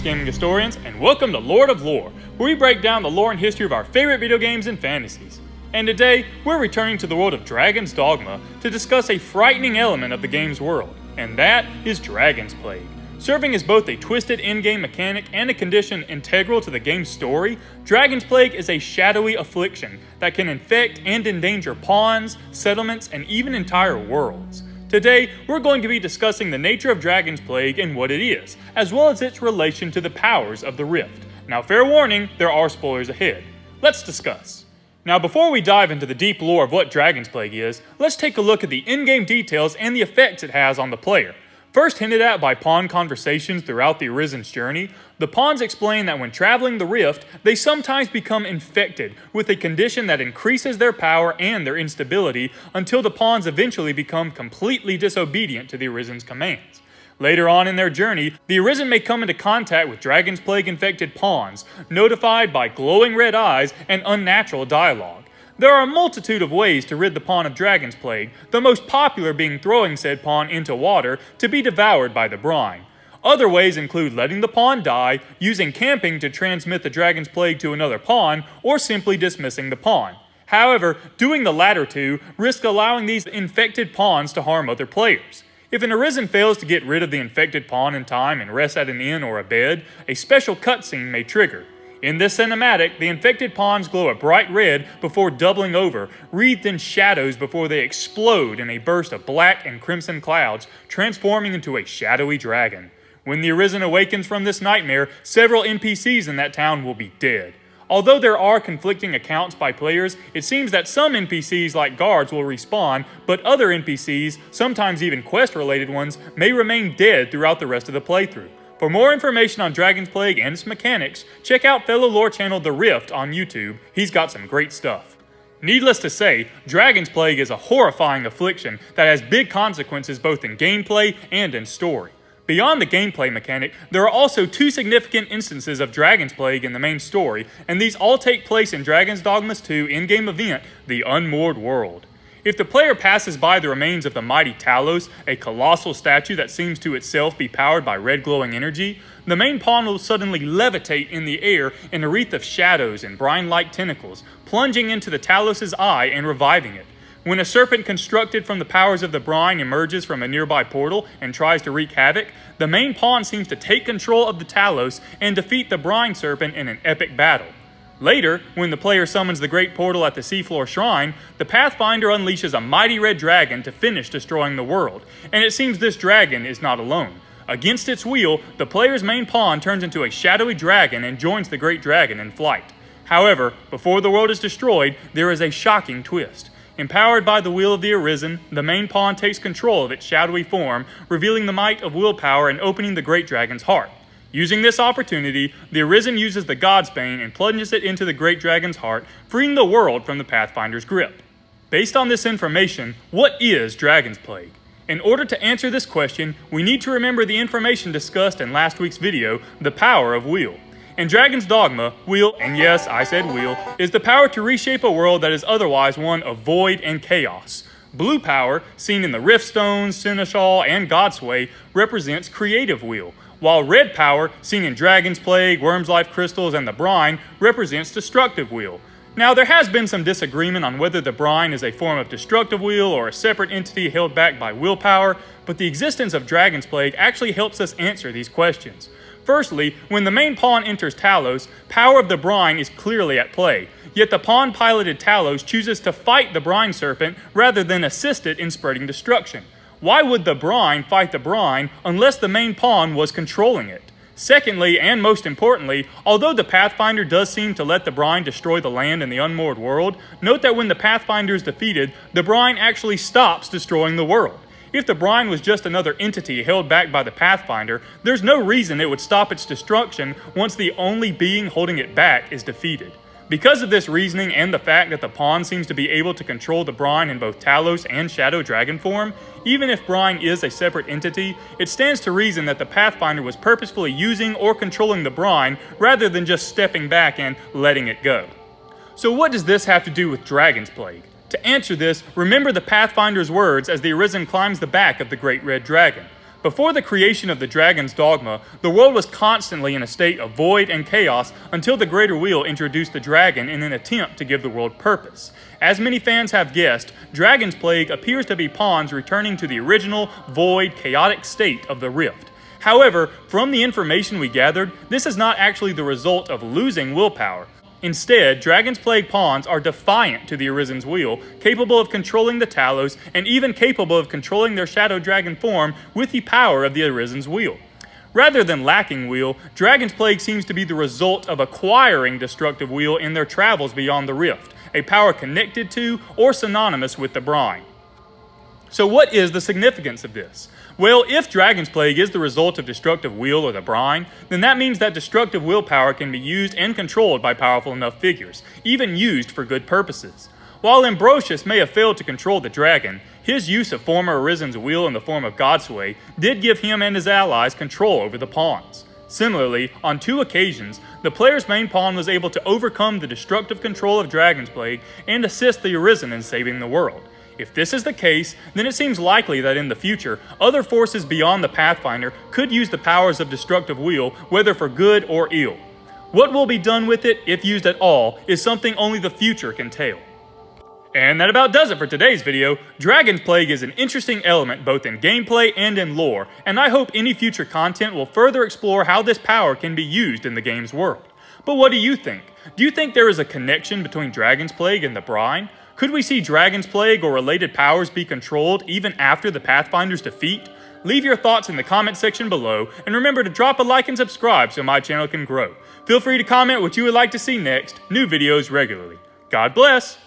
gaming historians, and welcome to Lord of Lore, where we break down the lore and history of our favorite video games and fantasies. And today, we're returning to the world of Dragon's Dogma to discuss a frightening element of the game's world, and that is Dragonsplague. Serving as both a twisted in-game mechanic and a condition integral to the game's story, Dragonsplague is a shadowy affliction that can infect and endanger pawns, settlements, and even entire worlds. Today, we're going to be discussing the nature of Dragonsplague and what it is, as well as its relation to the powers of the Rift. Now, fair warning, there are spoilers ahead. Let's discuss. Now, before we dive into the deep lore of what Dragonsplague is, let's take a look at the in-game details and the effects it has on the player. First hinted at by pawn conversations throughout the Arisen's journey, the pawns explain that when traveling the Rift, they sometimes become infected with a condition that increases their power and their instability until the pawns eventually become completely disobedient to the Arisen's commands. Later on in their journey, the Arisen may come into contact with Dragonsplague-infected pawns, notified by glowing red eyes and unnatural dialogue. There are a multitude of ways to rid the pawn of Dragonsplague, the most popular being throwing said pawn into water to be devoured by the brine. Other ways include letting the pawn die, using camping to transmit the Dragonsplague to another pawn, or simply dismissing the pawn. However, doing the latter two risks allowing these infected pawns to harm other players. If an Arisen fails to get rid of the infected pawn in time and rests at an inn or a bed, a special cutscene may trigger. In this cinematic, the infected pawns glow a bright red before doubling over, wreathed in shadows before they explode in a burst of black and crimson clouds, transforming into a shadowy dragon. When the Arisen awakens from this nightmare, several NPCs in that town will be dead. Although there are conflicting accounts by players, it seems that some NPCs like guards will respawn, but other NPCs, sometimes even quest-related ones, may remain dead throughout the rest of the playthrough. For more information on Dragonsplague and its mechanics, check out fellow lore channel The Rift on YouTube. He's got some great stuff. Needless to say, Dragonsplague is a horrifying affliction that has big consequences both in gameplay and in story. Beyond the gameplay mechanic, there are also two significant instances of Dragonsplague in the main story, and these all take place in Dragon's Dogma's 2 in-game event, The Unmoored World. If the player passes by the remains of the mighty Talos, a colossal statue that seems to itself be powered by red glowing energy, the main pawn will suddenly levitate in the air in a wreath of shadows and brine-like tentacles, plunging into the Talos' eye and reviving it. When a serpent constructed from the powers of the brine emerges from a nearby portal and tries to wreak havoc, the main pawn seems to take control of the Talos and defeat the brine serpent in an epic battle. Later, when the player summons the great portal at the Seafloor Shrine, the Pathfinder unleashes a mighty red dragon to finish destroying the world, and it seems this dragon is not alone. Against its will, the player's main pawn turns into a shadowy dragon and joins the great dragon in flight. However, before the world is destroyed, there is a shocking twist. Empowered by the will of the Arisen, the main pawn takes control of its shadowy form, revealing the might of willpower and opening the great dragon's heart. Using this opportunity, the Arisen uses the Godsbane and plunges it into the great dragon's heart, freeing the world from the Pathfinder's grip. Based on this information, what is Dragonsplague? In order to answer this question, we need to remember the information discussed in last week's video, the power of will. In Dragon's Dogma, will, and yes, I said will, is the power to reshape a world that is otherwise one of void and chaos. Blue power, seen in the Riftstones, Seneschal, and Godsway, represents creative will, while red power, seen in Dragonsplague, Worm's-Life Crystals, and the Brine, represents destructive will. Now, there has been some disagreement on whether the Brine is a form of destructive will or a separate entity held back by willpower, but the existence of Dragonsplague actually helps us answer these questions. Firstly, when the main pawn enters Talos, power of the Brine is clearly at play, yet the pawn-piloted Talos chooses to fight the Brine Serpent rather than assist it in spreading destruction. Why would the Brine fight the Brine unless the main pawn was controlling it? Secondly, and most importantly, although the Pathfinder does seem to let the Brine destroy the land in the Unmoored World, note that when the Pathfinder is defeated, the Brine actually stops destroying the world. If the Brine was just another entity held back by the Pathfinder, there's no reason it would stop its destruction once the only being holding it back is defeated. Because of this reasoning and the fact that the pawn seems to be able to control the Brine in both Talos and Shadow Dragon form, even if Brine is a separate entity, it stands to reason that the Pathfinder was purposefully using or controlling the Brine rather than just stepping back and letting it go. So what does this have to do with Dragonsplague? To answer this, remember the Pathfinder's words as the Arisen climbs the back of the Great Red Dragon. Before the creation of the Dragon's Dogma, the world was constantly in a state of void and chaos until the Greater Wheel introduced the dragon in an attempt to give the world purpose. As many fans have guessed, Dragonsplague appears to be pawns returning to the original, void, chaotic state of the Rift. However, from the information we gathered, this is not actually the result of losing willpower. Instead, Dragonsplague pawns are defiant to the Arisen's Wheel, capable of controlling the Talos, and even capable of controlling their Shadow Dragon form with the power of the Arisen's Wheel. Rather than lacking Wheel, Dragonsplague seems to be the result of acquiring Destructive Wheel in their travels beyond the Rift, a power connected to or synonymous with the Brine. So what is the significance of this? Well, if Dragonsplague is the result of Destructive Wheel or the Brine, then that means that Destructive Willpower can be used and controlled by powerful enough figures, even used for good purposes. While Ambrosius may have failed to control the dragon, his use of former Arisen's Wheel in the form of Godsway did give him and his allies control over the pawns. Similarly, on 2 occasions, the player's main pawn was able to overcome the destructive control of Dragonsplague and assist the Arisen in saving the world. If this is the case, then it seems likely that in the future, other forces beyond the Pathfinder could use the powers of Destructive Wheel, whether for good or ill. What will be done with it, if used at all, is something only the future can tell. And that about does it for today's video. Dragonsplague is an interesting element both in gameplay and in lore, and I hope any future content will further explore how this power can be used in the game's world. But what do you think? Do you think there is a connection between Dragonsplague and the Brine? Could we see Dragonsplague or related powers be controlled even after the Pathfinder's defeat? Leave your thoughts in the comment section below, and remember to drop a like and subscribe so my channel can grow. Feel free to comment what you would like to see next, new videos regularly. God bless!